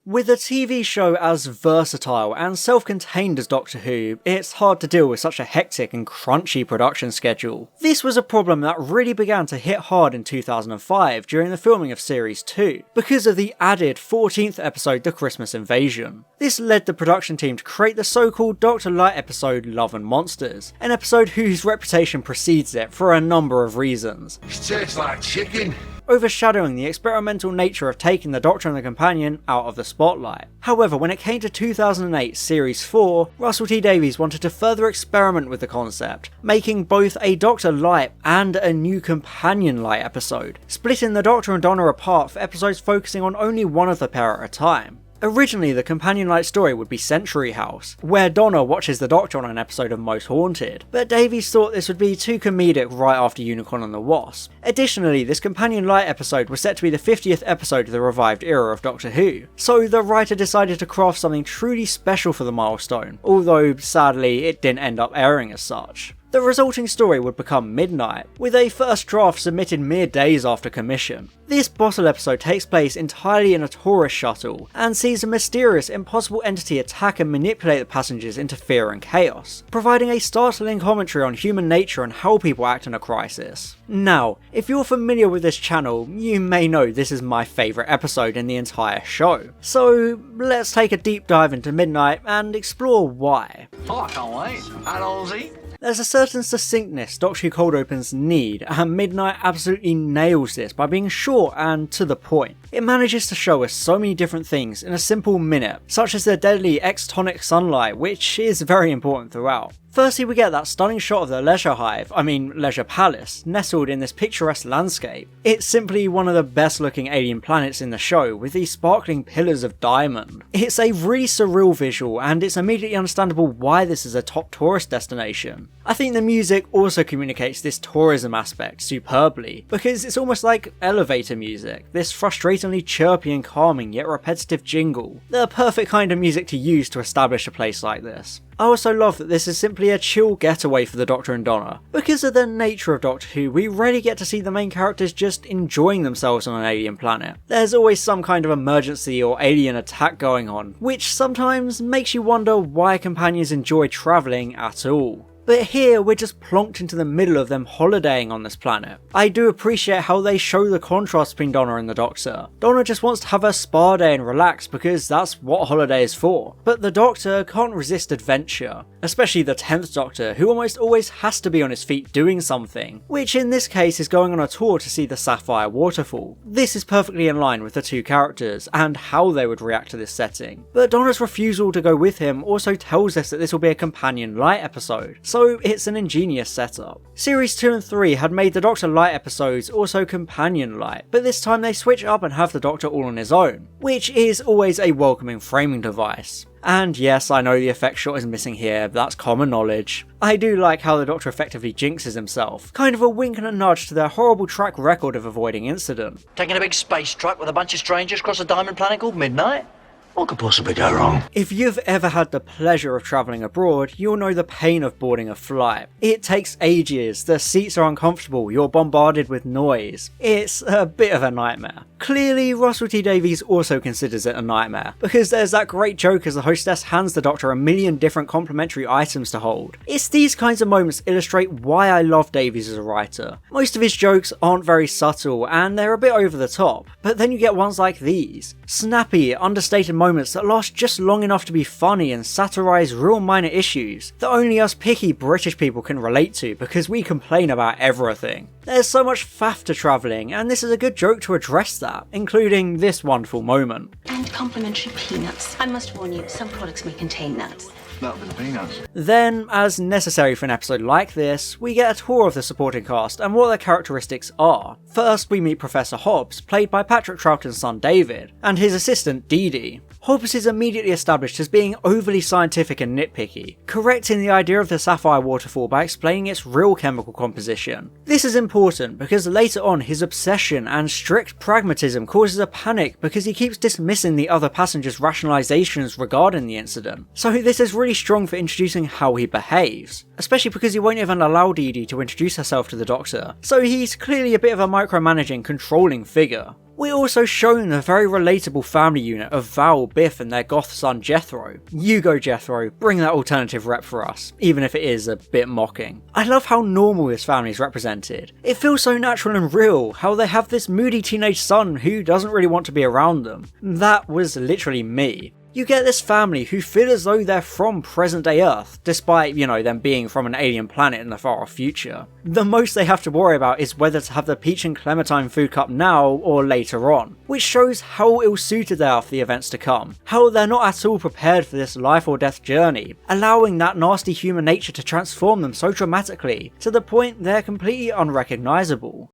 With a TV show as versatile and self-contained as Doctor Who, it's hard to deal with such a hectic and crunchy production schedule. This was a problem that really began to hit hard in 2005 during the filming of Series 2, because of the added 14th episode, The Christmas Invasion. This led the production team to create the so-called Dr. Light episode Love and Monsters, an episode whose reputation precedes it for a number of reasons. It tastes like chicken. Overshadowing the experimental nature of taking the Doctor and the Companion out of the spotlight. However, when it came to 2008 Series 4, Russell T Davies wanted to further experiment with the concept, making both a Doctor Light and a new Companion Light episode, splitting the Doctor and Donna apart for episodes focusing on only one of the pair at a time. Originally, the Companion Light story would be Century House, where Donna watches the Doctor on an episode of Most Haunted, but Davies thought this would be too comedic right after Unicorn and the Wasp. Additionally, this Companion Light episode was set to be the 50th episode of the revived era of Doctor Who, so the writer decided to craft something truly special for the milestone, although sadly it didn't end up airing as such. The resulting story would become Midnight, with a first draft submitted mere days after commission. This bottle episode takes place entirely in a tourist shuttle, and sees a mysterious, impossible entity attack and manipulate the passengers into fear and chaos, providing a startling commentary on human nature and how people act in a crisis. Now, if you're familiar with this channel, you may know this is my favourite episode in the entire show. So let's take a deep dive into Midnight and explore why. Oh, I can't wait. And Ozzy. There's a certain succinctness Doctor Who cold opens need, and Midnight absolutely nails this by being short and to the point. It manages to show us so many different things in a simple minute, such as the deadly extonic sunlight, which is very important throughout. Firstly, we get that stunning shot of the Leisure Palace, nestled in this picturesque landscape. It's simply one of the best looking alien planets in the show, with these sparkling pillars of diamond. It's a really surreal visual, and it's immediately understandable why this is a top tourist destination. I think the music also communicates this tourism aspect superbly, because it's almost like elevator music, this frustratingly chirpy and calming yet repetitive jingle, the perfect kind of music to use to establish a place like this. I also love that this is simply a chill getaway for the Doctor and Donna. Because of the nature of Doctor Who, we rarely get to see the main characters just enjoying themselves on an alien planet. There's always some kind of emergency or alien attack going on, which sometimes makes you wonder why companions enjoy travelling at all. But here, we're just plonked into the middle of them holidaying on this planet. I do appreciate how they show the contrast between Donna and the Doctor. Donna just wants to have her spa day and relax because that's what holiday is for. But the Doctor can't resist adventure. Especially the 10th Doctor, who almost always has to be on his feet doing something, which in this case is going on a tour to see the Sapphire Waterfall. This is perfectly in line with the two characters and how they would react to this setting. But Donna's refusal to go with him also tells us that this will be a Companion Light episode, so it's an ingenious setup. Series 2 and 3 had made the Doctor Light episodes also Companion Light, but this time they switch up and have the Doctor all on his own, which is always a welcoming framing device. And yes, I know the effect shot is missing here, but that's common knowledge. I do like how the Doctor effectively jinxes himself, kind of a wink and a nudge to their horrible track record of avoiding incident. Taking a big space truck with a bunch of strangers across a diamond planet called Midnight? What could possibly go wrong? If you've ever had the pleasure of travelling abroad, you'll know the pain of boarding a flight. It takes ages, the seats are uncomfortable, you're bombarded with noise. It's a bit of a nightmare. Clearly, Russell T Davies also considers it a nightmare, because there's that great joke as the hostess hands the Doctor a million different complimentary items to hold. It's these kinds of moments illustrate why I love Davies as a writer. Most of his jokes aren't very subtle, and they're a bit over the top, but then you get ones like these. Snappy, understated moments that last just long enough to be funny and satirise real minor issues that only us picky British people can relate to because we complain about everything. There's so much faff to travelling, and this is a good joke to address that, including this wonderful moment. And complimentary peanuts. I must warn you, some products may contain nuts. Not with the peanuts. Then, as necessary for an episode like this, we get a tour of the supporting cast and what their characteristics are. First, we meet Professor Hobbs, played by Patrick Troughton's son David, and his assistant Dee Dee. Hobbs is immediately established as being overly scientific and nitpicky, correcting the idea of the Sapphire Waterfall by explaining its real chemical composition. This is important because later on his obsession and strict pragmatism causes a panic because he keeps dismissing the other passengers' rationalizations regarding the incident. So this is really strong for introducing how he behaves, especially because he won't even allow Dee Dee to introduce herself to the Doctor, so he's clearly a bit of a micromanaging, controlling figure. We're also shown the very relatable family unit of Val, Biff and their goth son Jethro. You go Jethro, bring that alternative rep for us, even if it is a bit mocking. I love how normal this family is represented. It feels so natural and real, how they have this moody teenage son who doesn't really want to be around them. That was literally me. You get this family who feel as though they're from present day Earth, despite, them being from an alien planet in the far off future. The most they have to worry about is whether to have the peach and clementine food cup now or later on, which shows how ill suited they are for the events to come, how they're not at all prepared for this life or death journey, allowing that nasty human nature to transform them so dramatically, to the point they're completely unrecognisable.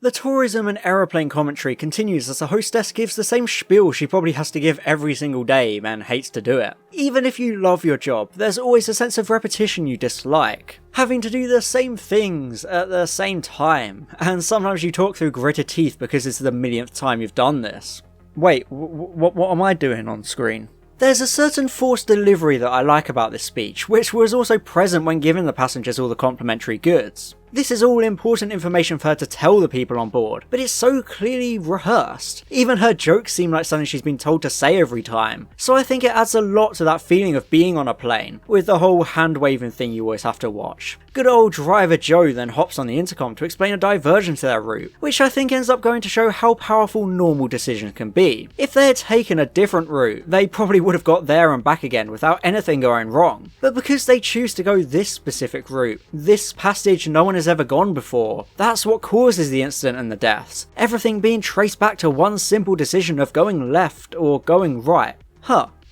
The tourism and aeroplane commentary continues as the hostess gives the same spiel she probably has to give every single day and hates to do it. Even if you love your job, there's always a sense of repetition you dislike. Having to do the same things at the same time, and sometimes you talk through gritted teeth because it's the millionth time you've done this. Wait, what am I doing on screen? There's a certain forced delivery that I like about this speech, which was also present when giving the passengers all the complimentary goods. This is all important information for her to tell the people on board, but it's so clearly rehearsed. Even her jokes seem like something she's been told to say every time, so I think it adds a lot to that feeling of being on a plane, with the whole hand-waving thing you always have to watch. Good old driver Joe then hops on the intercom to explain a diversion to their route, which I think ends up going to show how powerful normal decisions can be. If they had taken a different route, they probably would have got there and back again without anything going wrong. But because they choose to go this specific route, this passage no one has ever gone before, that's what causes the incident and the deaths. Everything being traced back to one simple decision of going left or going right.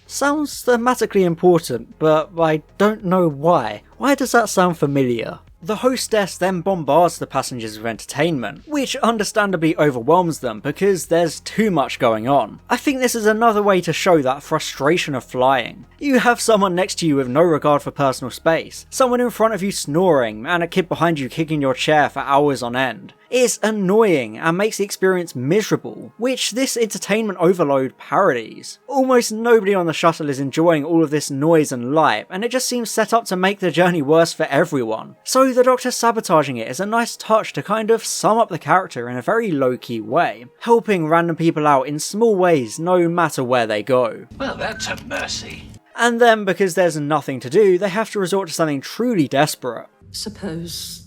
Sounds thematically important, but I don't know why. Why does that sound familiar? The hostess then bombards the passengers with entertainment, which understandably overwhelms them because there's too much going on. I think this is another way to show that frustration of flying. You have someone next to you with no regard for personal space, someone in front of you snoring, and a kid behind you kicking your chair for hours on end. It's annoying and makes the experience miserable, which this entertainment overload parodies. Almost nobody on the shuttle is enjoying all of this noise and light, and it just seems set up to make the journey worse for everyone. So the Doctor sabotaging it is a nice touch to kind of sum up the character in a very low-key way, helping random people out in small ways no matter where they go. Well, that's a mercy. And then, because there's nothing to do, they have to resort to something truly desperate. Suppose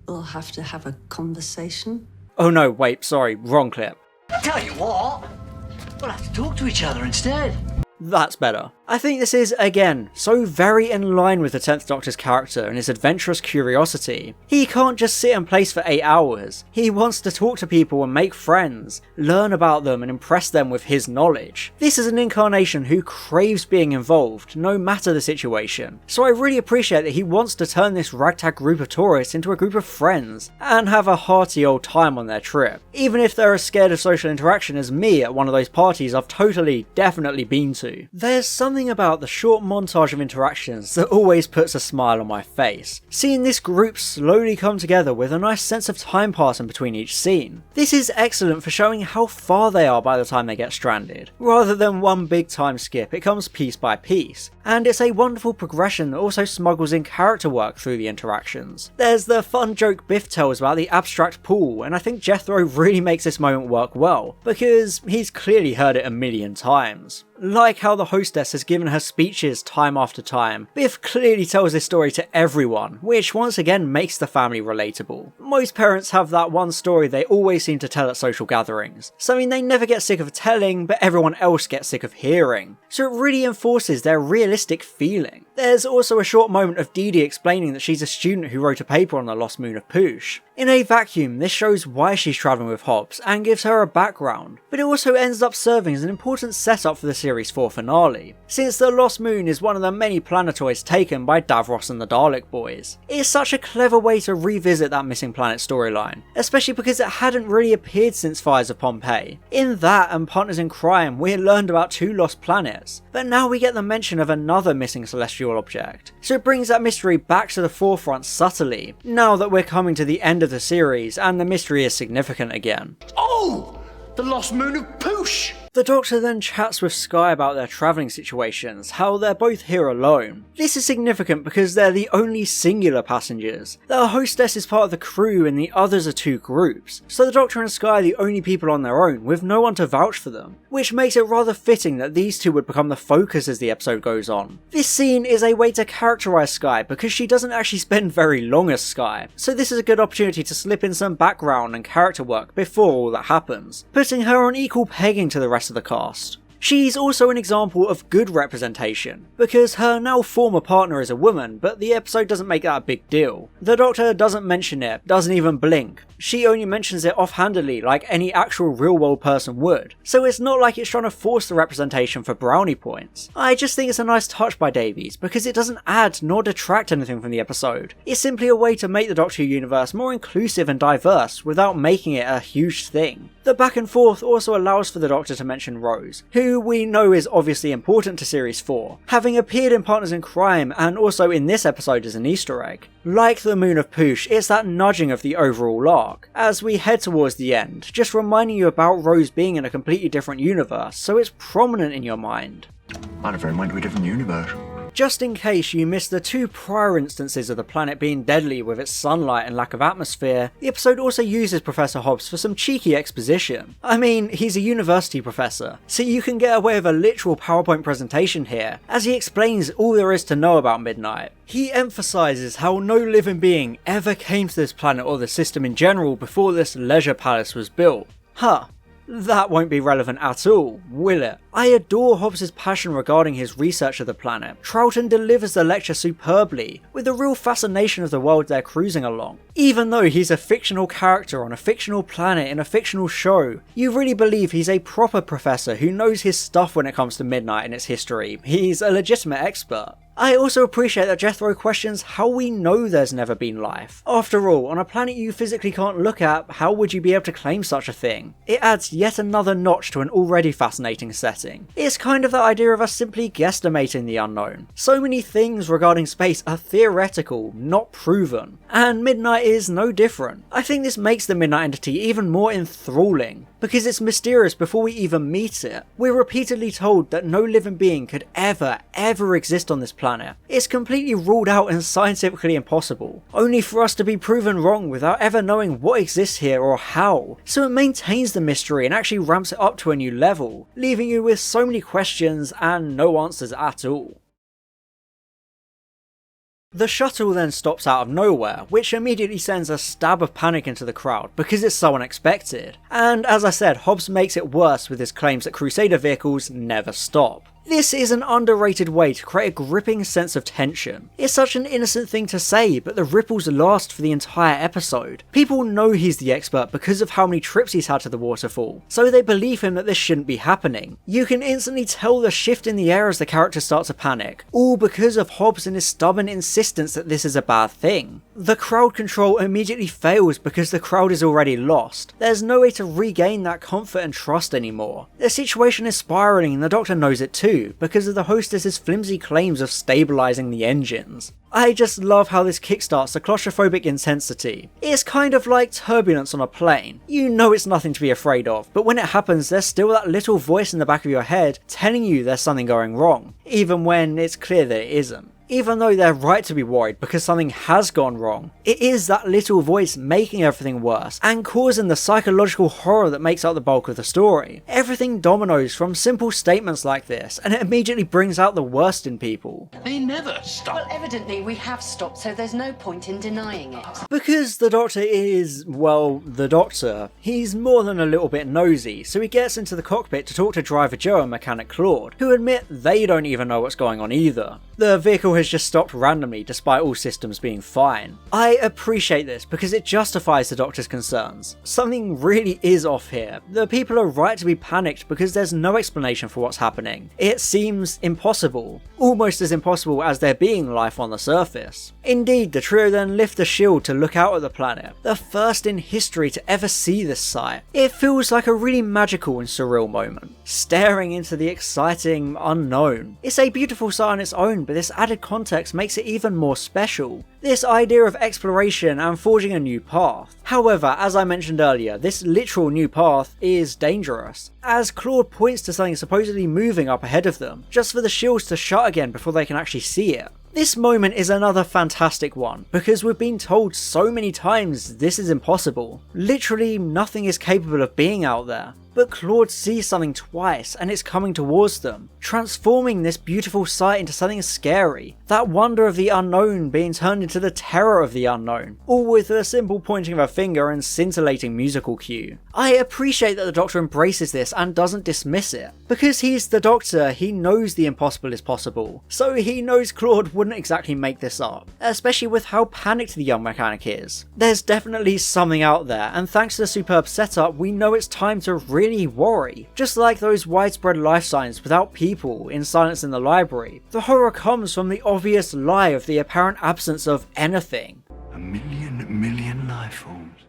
we'll have to have a conversation? Oh no, wait, sorry, wrong clip. Tell you what, we'll have to talk to each other instead. That's better. I think this is, again, so very in line with the 10th Doctor's character and his adventurous curiosity. He can't just sit in place for 8 hours. He wants to talk to people and make friends, learn about them and impress them with his knowledge. This is an incarnation who craves being involved, no matter the situation. So I really appreciate that he wants to turn this ragtag group of tourists into a group of friends, and have a hearty old time on their trip. Even if they're as scared of social interaction as me at one of those parties I've definitely been to. There's something about the short montage of interactions that always puts a smile on my face, seeing this group slowly come together with a nice sense of time passing between each scene. This is excellent for showing how far they are by the time they get stranded. Rather than one big time skip, it comes piece by piece, and it's a wonderful progression that also smuggles in character work through the interactions. There's the fun joke Biff tells about the abstract pool, and I think Jethro really makes this moment work well, because he's clearly heard it a million times. Like how the hostess has given her speeches time after time, Biff clearly tells this story to everyone, which once again makes the family relatable. Most parents have that one story they always seem to tell at social gatherings, something they never get sick of telling but everyone else gets sick of hearing, so it really enforces their realistic feeling. There's also a short moment of Dee Dee explaining that she's a student who wrote a paper on the lost moon of Poosh. In a vacuum, this shows why she's travelling with Hobbs and gives her a background, but it also ends up serving as an important setup for the series 4 finale, since the Lost Moon is one of the many planetoids taken by Davros and the Dalek boys. It's such a clever way to revisit that missing planet storyline, especially because it hadn't really appeared since Fires of Pompeii. In that and Partners in Crime, we had learned about 2 lost planets, but now we get the mention of another missing celestial object, so it brings that mystery back to the forefront subtly, now that we're coming to the end of the series and the mystery is significant again. Oh! The lost moon of Poosh! The Doctor then chats with Skye about their travelling situations, how they're both here alone. This is significant because they're the only singular passengers. Their hostess is part of the crew and the others are two groups, so the Doctor and Skye are the only people on their own with no one to vouch for them, which makes it rather fitting that these two would become the focus as the episode goes on. This scene is a way to characterise Skye because she doesn't actually spend very long as Skye, so this is a good opportunity to slip in some background and character work before all that happens, putting her on equal pegging to the rest of the cast. She's also an example of good representation, because her now former partner is a woman, but the episode doesn't make that a big deal. The Doctor doesn't mention it, doesn't even blink. She only mentions it offhandedly like any actual real world person would, so it's not like it's trying to force the representation for brownie points. I just think it's a nice touch by Davies, because it doesn't add nor detract anything from the episode. It's simply a way to make the Doctor Who universe more inclusive and diverse without making it a huge thing. The back and forth also allows for the Doctor to mention Rose, who we know is obviously important to Series 4, having appeared in Partners in Crime and also in this episode as an Easter egg. Like the Moon of Poosh, it's that nudging of the overall arc, as we head towards the end, just reminding you about Rose being in a completely different universe, so it's prominent in your mind. Might have went to a different universe. Just in case you missed the two prior instances of the planet being deadly with its sunlight and lack of atmosphere, the episode also uses Professor Hobbs for some cheeky exposition. I mean, he's a university professor, so you can get away with a literal PowerPoint presentation here, as he explains all there is to know about Midnight. He emphasises how no living being ever came to this planet or the system in general before this leisure palace was built. That won't be relevant at all, will it? I adore Hobbs' passion regarding his research of the planet. Troughton delivers the lecture superbly, with a real fascination of the world they're cruising along. Even though he's a fictional character on a fictional planet in a fictional show, you really believe he's a proper professor who knows his stuff when it comes to Midnight and its history. He's a legitimate expert. I also appreciate that Jethro questions how we know there's never been life. After all, on a planet you physically can't look at, how would you be able to claim such a thing? It adds yet another notch to an already fascinating setting. It's kind of the idea of us simply guesstimating the unknown. So many things regarding space are theoretical, not proven, and Midnight is no different. I think this makes the Midnight entity even more enthralling, because it's mysterious before we even meet it. We're repeatedly told that no living being could ever exist on this planet. It's completely ruled out and scientifically impossible, only for us to be proven wrong without ever knowing what exists here or how. So it maintains the mystery and actually ramps it up to a new level, leaving you with so many questions and no answers at all. The shuttle then stops out of nowhere, which immediately sends a stab of panic into the crowd because it's so unexpected. And as I said, Hobbs makes it worse with his claims that Crusader vehicles never stop. This is an underrated way to create a gripping sense of tension. It's such an innocent thing to say, but the ripples last for the entire episode. People know he's the expert because of how many trips he's had to the waterfall, so they believe him that this shouldn't be happening. You can instantly tell the shift in the air as the characters start to panic, all because of Hobbs and his stubborn insistence that this is a bad thing. The crowd control immediately fails because the crowd is already lost. There's no way to regain that comfort and trust anymore. The situation is spiralling and the Doctor knows it too, because of the hostess's flimsy claims of stabilising the engines. I just love how this kickstarts the claustrophobic intensity. It's kind of like turbulence on a plane. You know it's nothing to be afraid of, but when it happens there's still that little voice in the back of your head telling you there's something going wrong, even when it's clear that it isn't. Even though they're right to be worried because something has gone wrong, it is that little voice making everything worse and causing the psychological horror that makes up the bulk of the story. Everything dominoes from simple statements like this, and it immediately brings out the worst in people. They never stop. Well, evidently we have stopped, so there's no point in denying it. Because the Doctor is, well, the Doctor, he's more than a little bit nosy, so he gets into the cockpit to talk to driver Joe and mechanic Claude, who admit they don't even know what's going on either. The vehicle has just stopped randomly despite all systems being fine. I appreciate this because it justifies the Doctor's concerns. Something really is off here. The people are right to be panicked because there's no explanation for what's happening. It seems impossible. Almost as impossible as there being life on the surface. Indeed, the trio then lift the shield to look out at the planet, the first in history to ever see this sight. It feels like a really magical and surreal moment, staring into the exciting unknown. It's a beautiful sight on its own, but this added context makes it even more special. This idea of exploration and forging a new path. However, as I mentioned earlier, this literal new path is dangerous, as Claude points to something supposedly moving up ahead of them, just for the shields to shut again before they can actually see it. This moment is another fantastic one, because we've been told so many times this is impossible. Literally nothing is capable of being out there. But Claude sees something twice and it's coming towards them, transforming this beautiful sight into something scary. That wonder of the unknown being turned into the terror of the unknown, all with a simple pointing of a finger and scintillating musical cue. I appreciate that the Doctor embraces this and doesn't dismiss it. Because he's the Doctor, he knows the impossible is possible, so he knows Claude wouldn't exactly make this up, especially with how panicked the young mechanic is. There's definitely something out there, and thanks to the superb setup, we know it's time to really worry. Just like those widespread life signs without people in Silence in the Library, the horror comes from the obvious lie of the apparent absence of anything. A million life forms.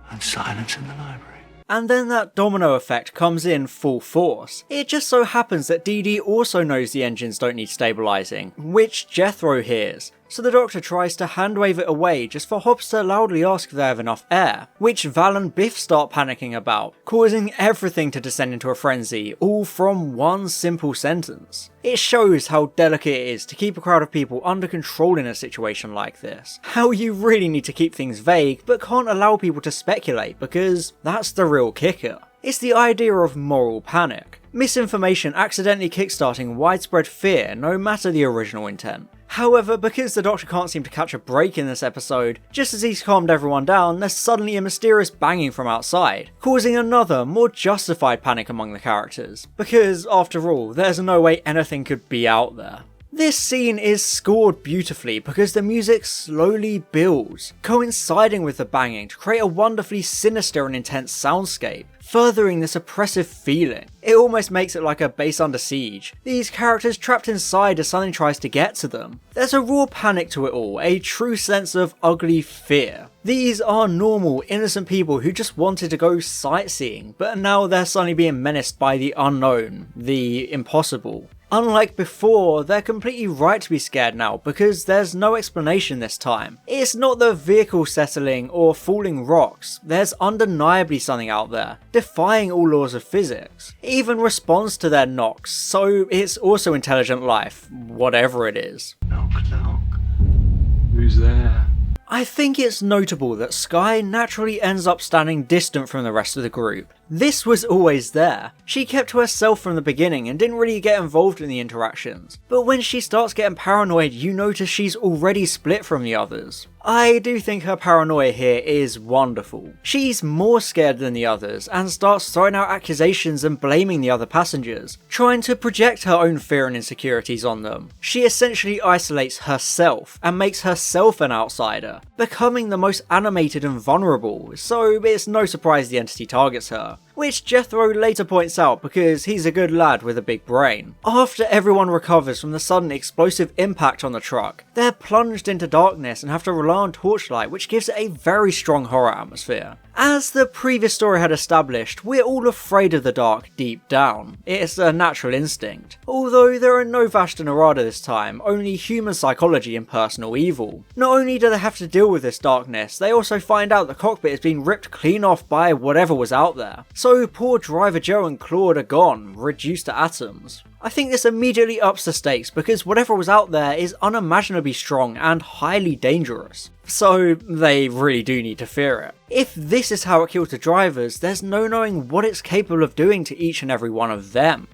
And silence in the library. And then that domino effect comes in full force. It just so happens that Dee Dee also knows the engines don't need stabilising, which Jethro hears. So the Doctor tries to handwave it away just for Hobbs to loudly ask if they have enough air, which Val and Biff start panicking about, causing everything to descend into a frenzy, all from one simple sentence. It shows how delicate it is to keep a crowd of people under control in a situation like this. How you really need to keep things vague, but can't allow people to speculate, because that's the real kicker. It's the idea of moral panic. Misinformation accidentally kickstarting widespread fear, no matter the original intent. However, because the Doctor can't seem to catch a break in this episode, just as he's calmed everyone down, there's suddenly a mysterious banging from outside, causing another, more justified panic among the characters. Because, after all, there's no way anything could be out there. This scene is scored beautifully because the music slowly builds, coinciding with the banging to create a wonderfully sinister and intense soundscape, furthering this oppressive feeling. It almost makes it like a base under siege, these characters trapped inside as something tries to get to them. There's a raw panic to it all, a true sense of ugly fear. These are normal, innocent people who just wanted to go sightseeing, but now they're suddenly being menaced by the unknown, the impossible. Unlike before, they're completely right to be scared now because there's no explanation this time. It's not the vehicle settling or falling rocks, there's undeniably something out there, defying all laws of physics. It even responds to their knocks, so it's also intelligent life, whatever it is. Knock, knock. Who's there? I think it's notable that Skye naturally ends up standing distant from the rest of the group. This was always there. She kept to herself from the beginning and didn't really get involved in the interactions. But when she starts getting paranoid, you notice she's already split from the others. I do think her paranoia here is wonderful. She's more scared than the others and starts throwing out accusations and blaming the other passengers, trying to project her own fear and insecurities on them. She essentially isolates herself and makes herself an outsider, becoming the most animated and vulnerable, so it's no surprise the entity targets her. Which Jethro later points out because he's a good lad with a big brain. After everyone recovers from the sudden explosive impact on the truck, they're plunged into darkness and have to rely on torchlight, which gives it a very strong horror atmosphere. As the previous story had established, we're all afraid of the dark deep down. It's a natural instinct. Although there are no Vashta Narada this time, only human psychology and personal evil. Not only do they have to deal with this darkness, they also find out the cockpit has been ripped clean off by whatever was out there. So poor Driver Joe and Claude are gone, reduced to atoms. I think this immediately ups the stakes because whatever was out there is unimaginably strong and highly dangerous. So they really do need to fear it. If this is how it kills the drivers, there's no knowing what it's capable of doing to each and every one of them.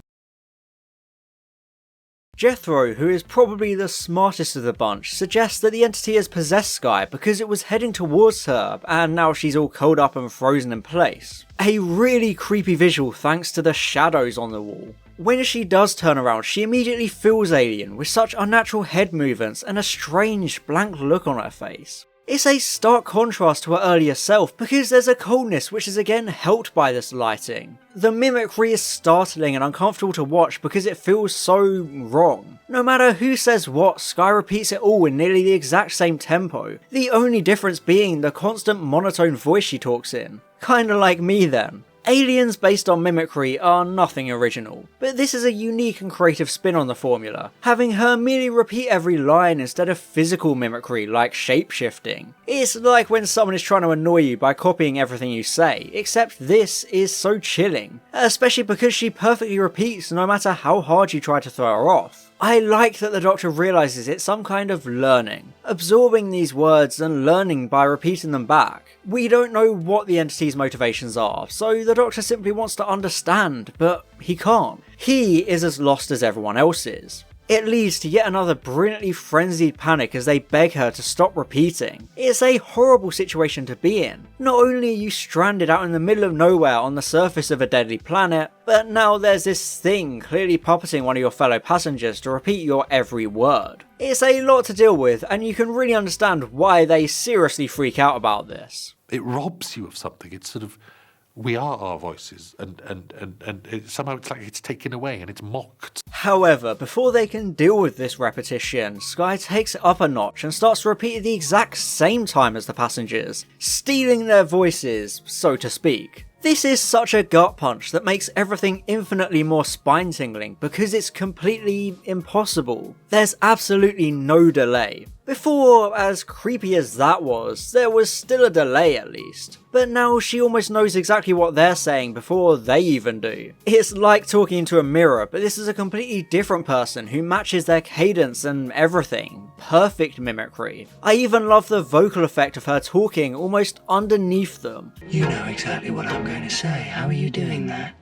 Jethro, who is probably the smartest of the bunch, suggests that the entity has possessed Skye because it was heading towards her and now she's all curled up and frozen in place. A really creepy visual thanks to the shadows on the wall. When she does turn around, she immediately feels alien with such unnatural head movements and a strange blank look on her face. It's a stark contrast to her earlier self because there's a coldness which is again helped by this lighting. The mimicry is startling and uncomfortable to watch because it feels so wrong. No matter who says what, Skye repeats it all in nearly the exact same tempo, the only difference being the constant monotone voice she talks in. Kinda like me then. Aliens based on mimicry are nothing original, but this is a unique and creative spin on the formula, having her merely repeat every line instead of physical mimicry like shape-shifting. It's like when someone is trying to annoy you by copying everything you say, except this is so chilling, especially because she perfectly repeats no matter how hard you try to throw her off. I like that the Doctor realises it's some kind of learning, absorbing these words and learning by repeating them back. We don't know what the entity's motivations are, so the Doctor simply wants to understand, but he can't. He is as lost as everyone else is. It leads to yet another brilliantly frenzied panic as they beg her to stop repeating. It's a horrible situation to be in. Not only are you stranded out in the middle of nowhere on the surface of a deadly planet, but now there's this thing clearly puppeting one of your fellow passengers to repeat your every word. It's a lot to deal with, and you can really understand why they seriously freak out about this. It robs you of something. It's sort of, we are our voices, and somehow it's like it's taken away and it's mocked. However, before they can deal with this repetition, Skye takes it up a notch and starts to repeat at the exact same time as the passengers, stealing their voices, so to speak. This is such a gut punch that makes everything infinitely more spine-tingling because it's completely impossible. There's absolutely no delay. Before, as creepy as that was, there was still a delay at least. But now she almost knows exactly what they're saying before they even do. It's like talking into a mirror, but this is a completely different person who matches their cadence and everything. Perfect mimicry. I even love the vocal effect of her talking almost underneath them. You know exactly what I'm going to say. How are you doing that?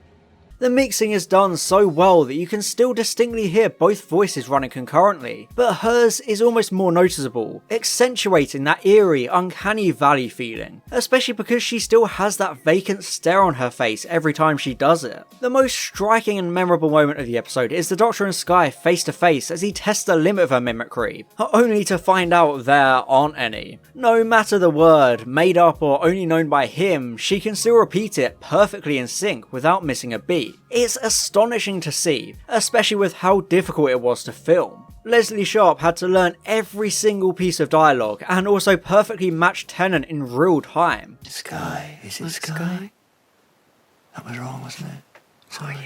The mixing is done so well that you can still distinctly hear both voices running concurrently, but hers is almost more noticeable, accentuating that eerie, uncanny valley feeling, especially because she still has that vacant stare on her face every time she does it. The most striking and memorable moment of the episode is the Doctor and Skye face to face as he tests the limit of her mimicry, only to find out there aren't any. No matter the word, made up or only known by him, she can still repeat it perfectly in sync without missing a beat. It's astonishing to see, especially with how difficult it was to film. Leslie Sharp had to learn every single piece of dialogue and also perfectly match Tennant in real time. Skye, is it Skye? That was wrong, wasn't it? So are you.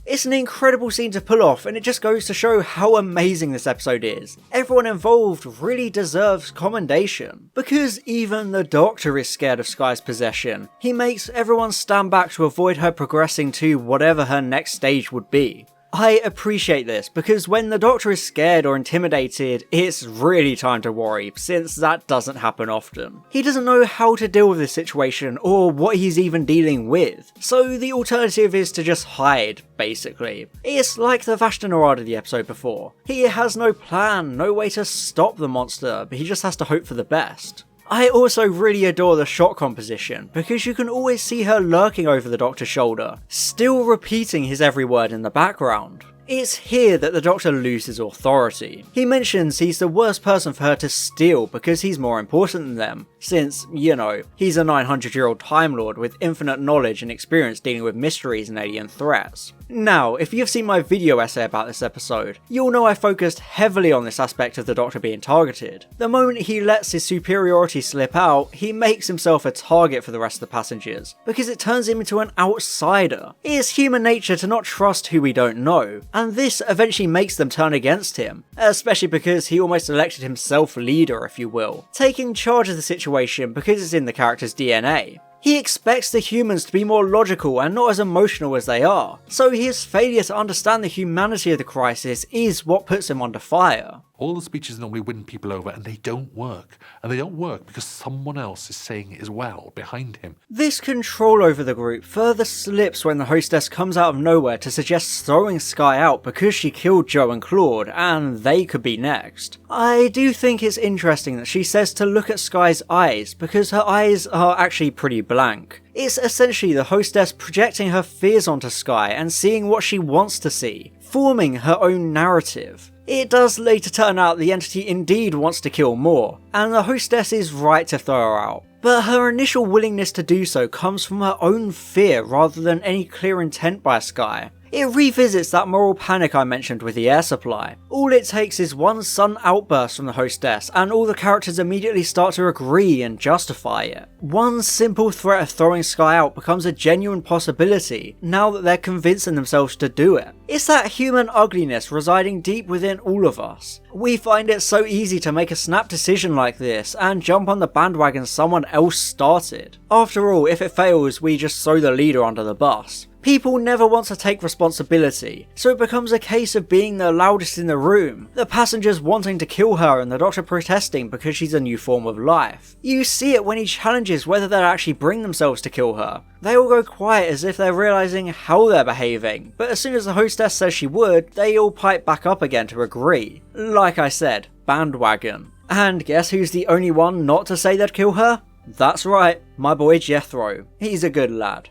It's an incredible scene to pull off, and it just goes to show how amazing this episode is. Everyone involved really deserves commendation, because even the Doctor is scared of Skye's possession. He makes everyone stand back to avoid her progressing to whatever her next stage would be. I appreciate this, because when the Doctor is scared or intimidated, it's really time to worry, since that doesn't happen often. He doesn't know how to deal with this situation, or what he's even dealing with, so the alternative is to just hide, basically. It's like the Vashta Nerada the episode before. He has no plan, no way to stop the monster, but he just has to hope for the best. I also really adore the shot composition, because you can always see her lurking over the Doctor's shoulder, still repeating his every word in the background. It's here that the Doctor loses authority. He mentions he's the worst person for her to steal because he's more important than them, since, you know, he's a 900-year-old Time Lord with infinite knowledge and experience dealing with mysteries and alien threats. Now, if you've seen my video essay about this episode, you'll know I focused heavily on this aspect of the Doctor being targeted. The moment he lets his superiority slip out, he makes himself a target for the rest of the passengers, because it turns him into an outsider. It's human nature to not trust who we don't know, and this eventually makes them turn against him, especially because he almost elected himself leader, if you will, taking charge of the situation because it's in the character's DNA. He expects the humans to be more logical and not as emotional as they are, so his failure to understand the humanity of the crisis is what puts him under fire. All the speeches normally win people over, and they don't work. And they don't work because someone else is saying it as well, behind him. This control over the group further slips when the hostess comes out of nowhere to suggest throwing Skye out because she killed Jo and Claude, and they could be next. I do think it's interesting that she says to look at Skye's eyes, because her eyes are actually pretty blank. It's essentially the hostess projecting her fears onto Skye and seeing what she wants to see, forming her own narrative. It does later turn out the entity indeed wants to kill more, and the hostess is right to throw her out. But her initial willingness to do so comes from her own fear rather than any clear intent by Skye. It revisits that moral panic I mentioned with the air supply. All it takes is one sudden outburst from the hostess and all the characters immediately start to agree and justify it. One simple threat of throwing Skye out becomes a genuine possibility now that they're convincing themselves to do it. It's that human ugliness residing deep within all of us. We find it so easy to make a snap decision like this and jump on the bandwagon someone else started. After all, if it fails, we just throw the leader under the bus. People never want to take responsibility, so it becomes a case of being the loudest in the room, the passengers wanting to kill her and the doctor protesting because she's a new form of life. You see it when he challenges whether they'll actually bring themselves to kill her. They all go quiet as if they're realising how they're behaving, but as soon as the hostess says she would, they all pipe back up again to agree. Like I said, bandwagon. And guess who's the only one not to say they'd kill her? That's right, my boy Jethro. He's a good lad.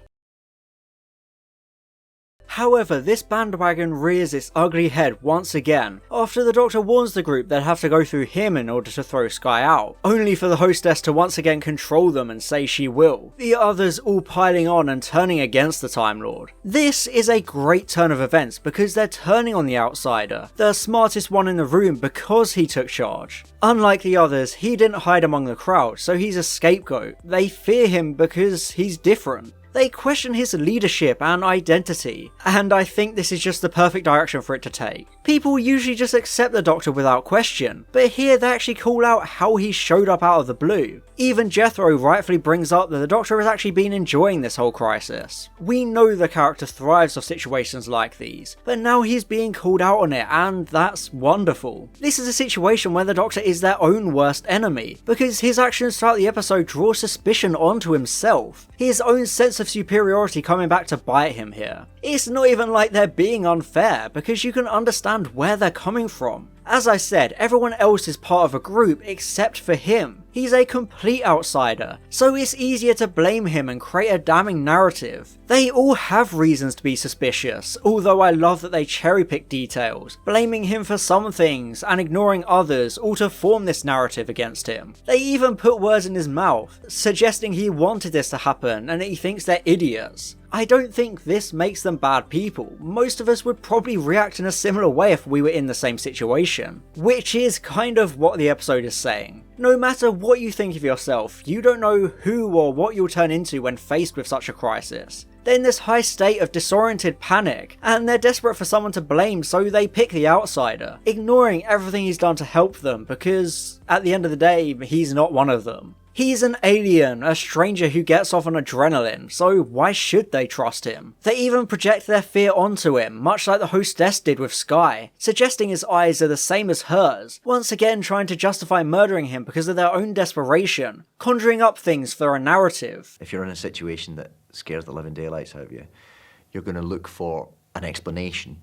However, this bandwagon rears its ugly head once again after the Doctor warns the group they'd have to go through him in order to throw Skye out, only for the hostess to once again control them and say she will, the others all piling on and turning against the Time Lord. This is a great turn of events because they're turning on the outsider, the smartest one in the room because he took charge. Unlike the others, he didn't hide among the crowd, so he's a scapegoat. They fear him because he's different. They question his leadership and identity, and I think this is just the perfect direction for it to take. People usually just accept the Doctor without question, but here they actually call out how he showed up out of the blue. Even Jethro rightfully brings up that the Doctor has actually been enjoying this whole crisis. We know the character thrives off situations like these, but now he's being called out on it, and that's wonderful. This is a situation where the Doctor is their own worst enemy, because his actions throughout the episode draw suspicion onto himself. His own sense of superiority coming back to bite him here. It's not even like they're being unfair, because you can understand where they're coming from. As I said, everyone else is part of a group except for him. He's a complete outsider, so it's easier to blame him and create a damning narrative. They all have reasons to be suspicious, although I love that they cherry pick details, blaming him for some things and ignoring others, all to form this narrative against him. They even put words in his mouth, suggesting he wanted this to happen and that he thinks they're idiots. I don't think this makes them bad people. Most of us would probably react in a similar way if we were in the same situation, which is kind of what the episode is saying. No matter what you think of yourself, you don't know who or what you'll turn into when faced with such a crisis. They're in this high state of disoriented panic, and they're desperate for someone to blame, so they pick the outsider, ignoring everything he's done to help them because, at the end of the day, he's not one of them. He's an alien, a stranger who gets off on adrenaline, so why should they trust him? They even project their fear onto him, much like the hostess did with Skye, suggesting his eyes are the same as hers, once again trying to justify murdering him because of their own desperation, conjuring up things for a narrative. If you're in a situation that scares the living daylights out of you, you're going to look for an explanation,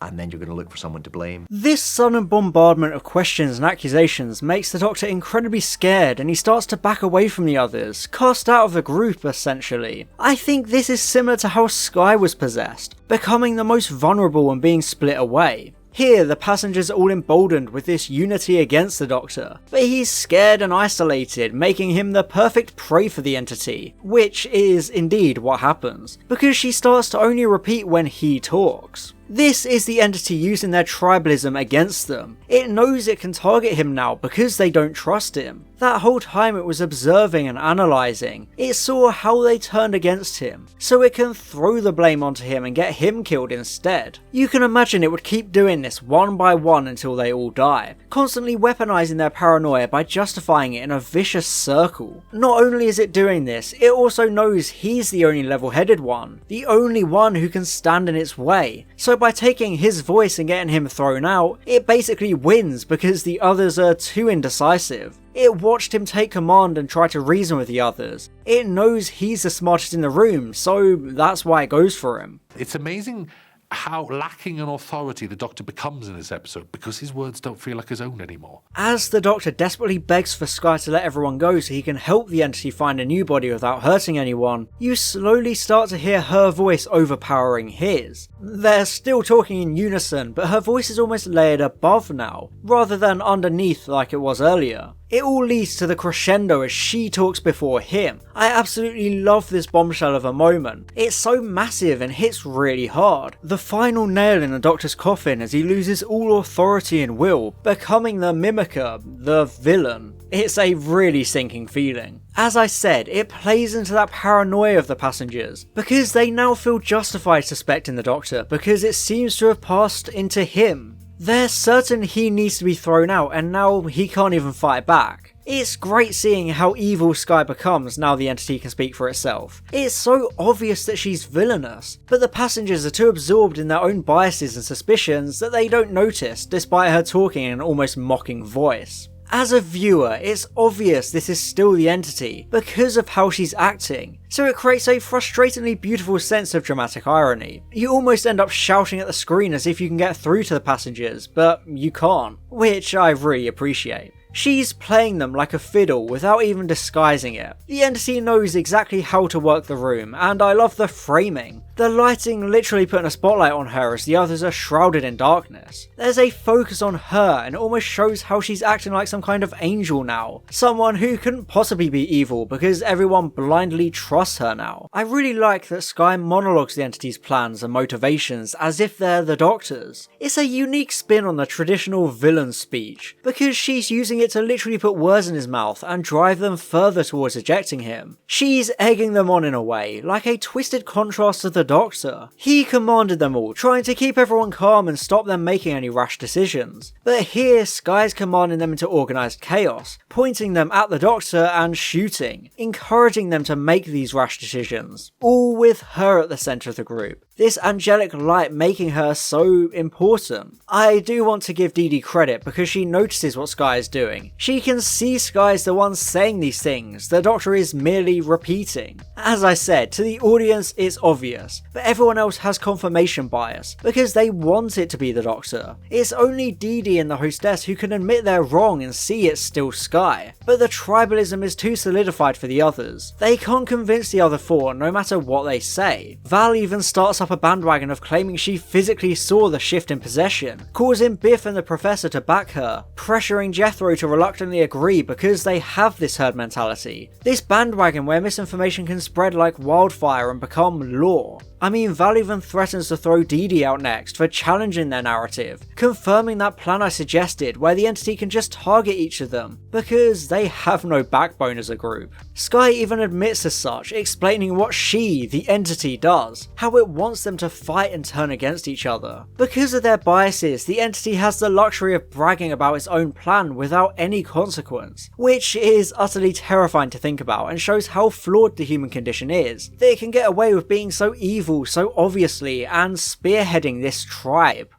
and then you're going to look for someone to blame. This sudden bombardment of questions and accusations makes the Doctor incredibly scared, and he starts to back away from the others, cast out of the group essentially. I think this is similar to how Skye was possessed, becoming the most vulnerable and being split away. Here, the passengers are all emboldened with this unity against the Doctor, but he's scared and isolated, making him the perfect prey for the entity, which is indeed what happens, because she starts to only repeat when he talks. This is the entity using their tribalism against them. It knows it can target him now because they don't trust him. That whole time it was observing and analysing. It saw how they turned against him, so it can throw the blame onto him and get him killed instead. You can imagine it would keep doing this one by one until they all die, constantly weaponising their paranoia by justifying it in a vicious circle. Not only is it doing this, it also knows he's the only level-headed one, the only one who can stand in its way, so by taking his voice and getting him thrown out, it basically wins because the others are too indecisive. It watched him take command and try to reason with the others. It knows he's the smartest in the room, so that's why it goes for him. It's amazing how lacking in authority the Doctor becomes in this episode because his words don't feel like his own anymore. As the Doctor desperately begs for Skye to let everyone go so he can help the entity find a new body without hurting anyone, you slowly start to hear her voice overpowering his. They're still talking in unison, but her voice is almost layered above now, rather than underneath like it was earlier. It all leads to the crescendo as she talks before him. I absolutely love this bombshell of a moment. It's so massive and hits really hard. The final nail in the Doctor's coffin as he loses all authority and will, becoming the Mimicker, the villain. It's a really sinking feeling. As I said, it plays into that paranoia of the passengers, because they now feel justified suspecting the Doctor because it seems to have passed into him. They're certain he needs to be thrown out and now he can't even fight back. It's great seeing how evil Skye becomes now the entity can speak for itself. It's so obvious that she's villainous, but the passengers are too absorbed in their own biases and suspicions that they don't notice despite her talking in an almost mocking voice. As a viewer, it's obvious this is still the entity because of how she's acting, so it creates a frustratingly beautiful sense of dramatic irony. You almost end up shouting at the screen as if you can get through to the passengers, but you can't, which I really appreciate. She's playing them like a fiddle without even disguising it. The entity knows exactly how to work the room, and I love the framing. The lighting literally putting a spotlight on her as the others are shrouded in darkness. There's a focus on her and it almost shows how she's acting like some kind of angel now. Someone who couldn't possibly be evil because everyone blindly trusts her now. I really like that Skye monologues the entity's plans and motivations as if they're the Doctor's. It's a unique spin on the traditional villain speech, because she's using it to literally put words in his mouth and drive them further towards ejecting him. She's egging them on in a way, like a twisted contrast to the Doctor. He commanded them all, trying to keep everyone calm and stop them making any rash decisions. But here, Skye's commanding them into organised chaos, pointing them at the Doctor and shooting, encouraging them to make these rash decisions, all with her at the centre of the group. This angelic light making her so important. I do want to give Dee Dee credit because she notices what Skye is doing. She can see Skye's the one saying these things, the Doctor is merely repeating. As I said, to the audience it's obvious, but everyone else has confirmation bias because they want it to be the Doctor. It's only Dee Dee and the hostess who can admit they're wrong and see it's still Skye, but the tribalism is too solidified for the others. They can't convince the other four no matter what they say. Val even starts up a bandwagon of claiming she physically saw the shift in possession, causing Biff and the Professor to back her, pressuring Jethro to reluctantly agree because they have this herd mentality. This bandwagon where misinformation can spread like wildfire and become law. I mean, Val even threatens to throw Dee Dee out next for challenging their narrative, confirming that plan I suggested where the entity can just target each of them, because they have no backbone as a group. Skye even admits as such, explaining what she, the entity, does, how it wants them to fight and turn against each other. Because of their biases, the entity has the luxury of bragging about its own plan without any consequence, which is utterly terrifying to think about and shows how flawed the human condition is, that it can get away with being so evil so obviously and spearheading this tribe.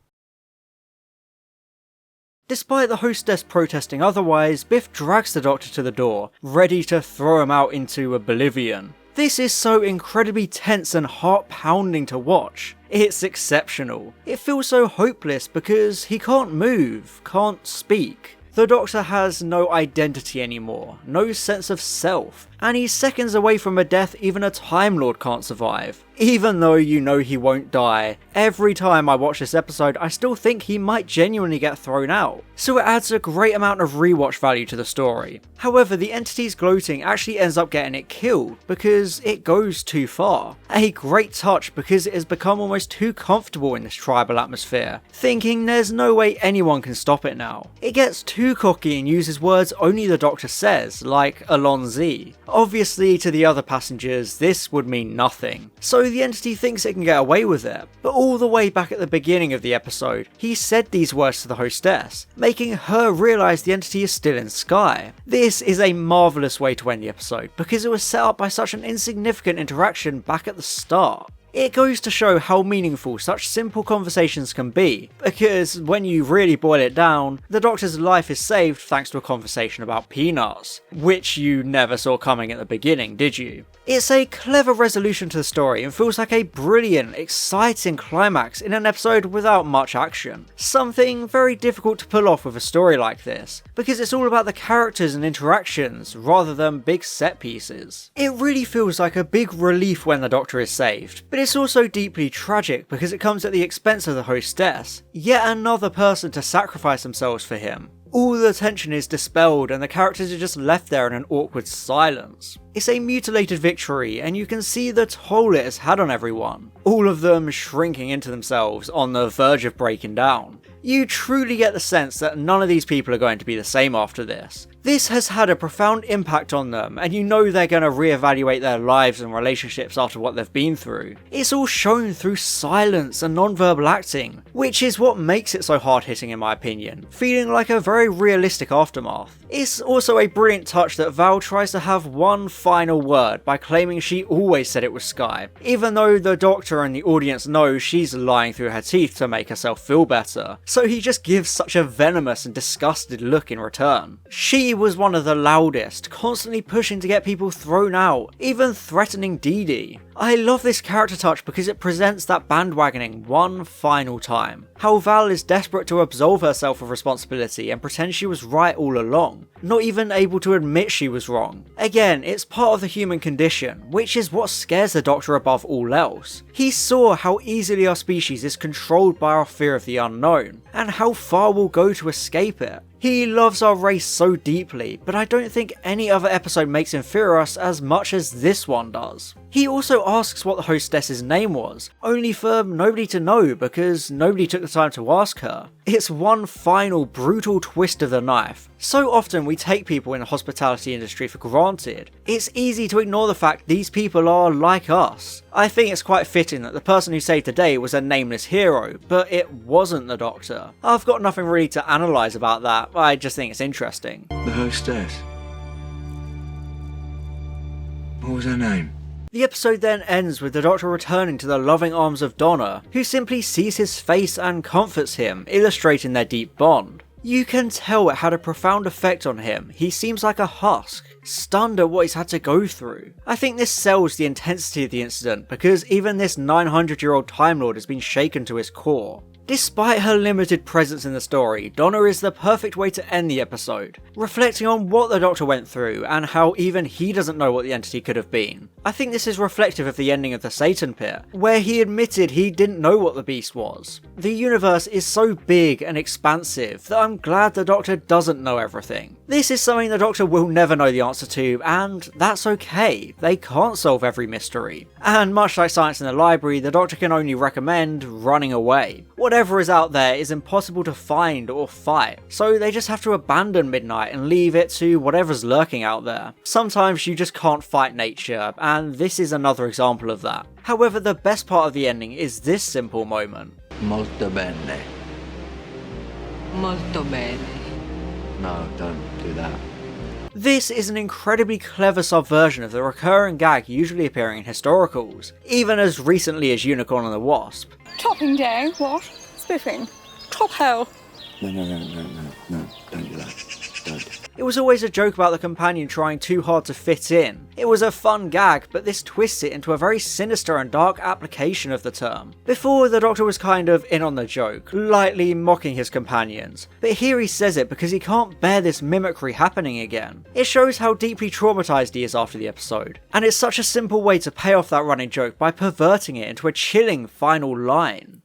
Despite the hostess protesting otherwise, Biff drags the Doctor to the door, ready to throw him out into oblivion. This is so incredibly tense and heart-pounding to watch. It's exceptional. It feels so hopeless because he can't move, can't speak. The Doctor has no identity anymore, no sense of self, and he's seconds away from a death even a Time Lord can't survive. Even though you know he won't die, every time I watch this episode I still think he might genuinely get thrown out, so it adds a great amount of rewatch value to the story. However, the entity's gloating actually ends up getting it killed because it goes too far. A great touch because it has become almost too comfortable in this tribal atmosphere, thinking there's no way anyone can stop it now. It gets too cocky and uses words only the Doctor says, like Alonzi. Obviously to the other passengers this would mean nothing, so the entity thinks it can get away with it, but all the way back at the beginning of the episode he said these words to the hostess, making her realise the entity is still in Skye. This is a marvellous way to end the episode because it was set up by such an insignificant interaction back at the start. It goes to show how meaningful such simple conversations can be, because when you really boil it down, the Doctor's life is saved thanks to a conversation about peanuts, which you never saw coming at the beginning, did you? It's a clever resolution to the story and feels like a brilliant, exciting climax in an episode without much action. Something very difficult to pull off with a story like this, because it's all about the characters and interactions rather than big set pieces. It really feels like a big relief when the Doctor is saved, but it's also deeply tragic because it comes at the expense of the hostess, yet another person to sacrifice themselves for him. All the tension is dispelled and the characters are just left there in an awkward silence. It's a mutilated victory, and you can see the toll it has had on everyone. All of them shrinking into themselves on the verge of breaking down. You truly get the sense that none of these people are going to be the same after this. This has had a profound impact on them, and you know they're going to reevaluate their lives and relationships after what they've been through. It's all shown through silence and non-verbal acting, which is what makes it so hard-hitting in my opinion, feeling like a very realistic aftermath. It's also a brilliant touch that Val tries to have one final word by claiming she always said it was Skye, even though the Doctor and the audience know she's lying through her teeth to make herself feel better, so he just gives such a venomous and disgusted look in return. She was one of the loudest, constantly pushing to get people thrown out, even threatening Dee Dee. I love this character touch because it presents that bandwagoning one final time. How Val is desperate to absolve herself of responsibility and pretend she was right all along, not even able to admit she was wrong. Again, it's part of the human condition, which is what scares the Doctor above all else. He saw how easily our species is controlled by our fear of the unknown, and how far we'll go to escape it. He loves our race so deeply, but I don't think any other episode makes him fear us as much as this one does. He also asks what the hostess's name was, only for nobody to know because nobody took the time to ask her. It's one final brutal twist of the knife. So often we take people in the hospitality industry for granted. It's easy to ignore the fact these people are like us. I think it's quite fitting that the person who saved the day was a nameless hero, but it wasn't the Doctor. I've got nothing really to analyse about that, I just think it's interesting. The hostess. What was her name? The episode then ends with the Doctor returning to the loving arms of Donna, who simply sees his face and comforts him, illustrating their deep bond. You can tell it had a profound effect on him. He seems like a husk, stunned at what he's had to go through. I think this sells the intensity of the incident because even this 900-year-old Time Lord has been shaken to his core. Despite her limited presence in the story, Donna is the perfect way to end the episode, reflecting on what the Doctor went through and how even he doesn't know what the entity could have been. I think this is reflective of the ending of the Satan Pit, where he admitted he didn't know what the beast was. The universe is so big and expansive that I'm glad the Doctor doesn't know everything. This is something the Doctor will never know the answer to, and that's okay. They can't solve every mystery. And much like Science in the Library, the Doctor can only recommend running away. Whatever is out there is impossible to find or fight, so they just have to abandon Midnight and leave it to whatever's lurking out there. Sometimes you just can't fight nature, and this is another example of that. However, the best part of the ending is this simple moment. Molto bene. Molto bene. No, don't do that. This is an incredibly clever subversion of the recurring gag usually appearing in historicals, even as recently as Unicorn and the Wasp. Chopping down, what? Spiffing. Top hell. No, don't do that. Don't. It was always a joke about the companion trying too hard to fit in. It was a fun gag, but this twists it into a very sinister and dark application of the term. Before, the Doctor was kind of in on the joke, lightly mocking his companions, but here he says it because he can't bear this mimicry happening again. It shows how deeply traumatized he is after the episode, and it's such a simple way to pay off that running joke by perverting it into a chilling final line.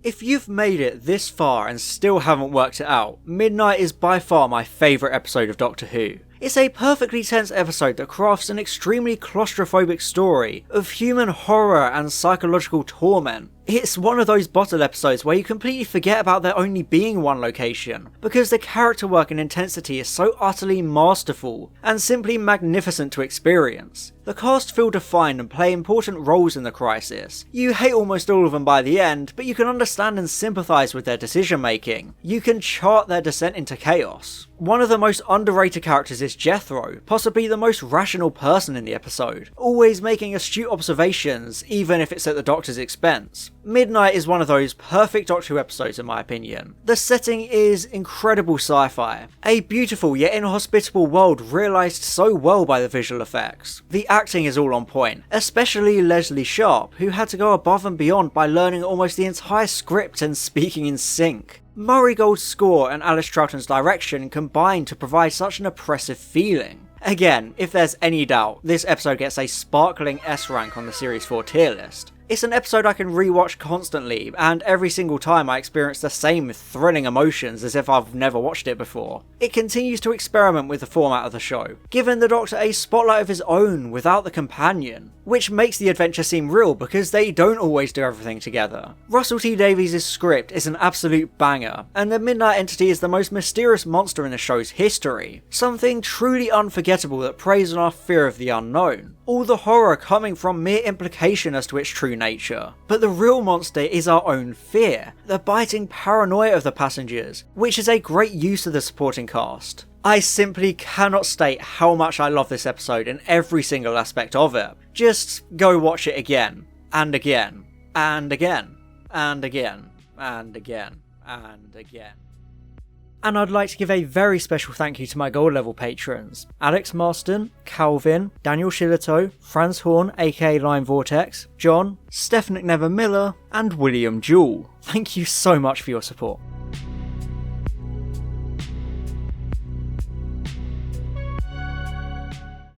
If you've made it this far and still haven't worked it out, Midnight is by far my favourite episode of Doctor Who. It's a perfectly tense episode that crafts an extremely claustrophobic story of human horror and psychological torment. It's one of those bottle episodes where you completely forget about there only being one location, because the character work and intensity is so utterly masterful and simply magnificent to experience. The cast feel defined and play important roles in the crisis. You hate almost all of them by the end, but you can understand and sympathise with their decision making. You can chart their descent into chaos. One of the most underrated characters is Jethro, possibly the most rational person in the episode, always making astute observations, even if it's at the Doctor's expense. Midnight is one of those perfect Doctor Who episodes in my opinion. The setting is incredible sci-fi, a beautiful yet inhospitable world realised so well by the visual effects. The acting is all on point, especially Leslie Sharp, who had to go above and beyond by learning almost the entire script and speaking in sync. Murray Gold's score and Alice Troughton's direction combine to provide such an oppressive feeling. Again, if there's any doubt, this episode gets a sparkling S rank on the Series 4 tier list. It's an episode I can rewatch constantly, and every single time I experience the same thrilling emotions as if I've never watched it before. It continues to experiment with the format of the show, giving the Doctor a spotlight of his own without the companion, which makes the adventure seem real because they don't always do everything together. Russell T Davies' script is an absolute banger, and the Midnight Entity is the most mysterious monster in the show's history, something truly unforgettable that preys on our fear of the unknown. All the horror coming from mere implication as to its true nature. But the real monster is our own fear, the biting paranoia of the passengers, which is a great use of the supporting cast. I simply cannot state how much I love this episode in every single aspect of it. Just go watch it again, and again, and again, and again, and again, and again. And I'd like to give a very special thank you to my gold level patrons: Alex Marston, Calvin, Daniel Shillito, Franz Horn aka Lime Vortex, John, Stephen McNever Miller, and William Jewell. Thank you so much for your support.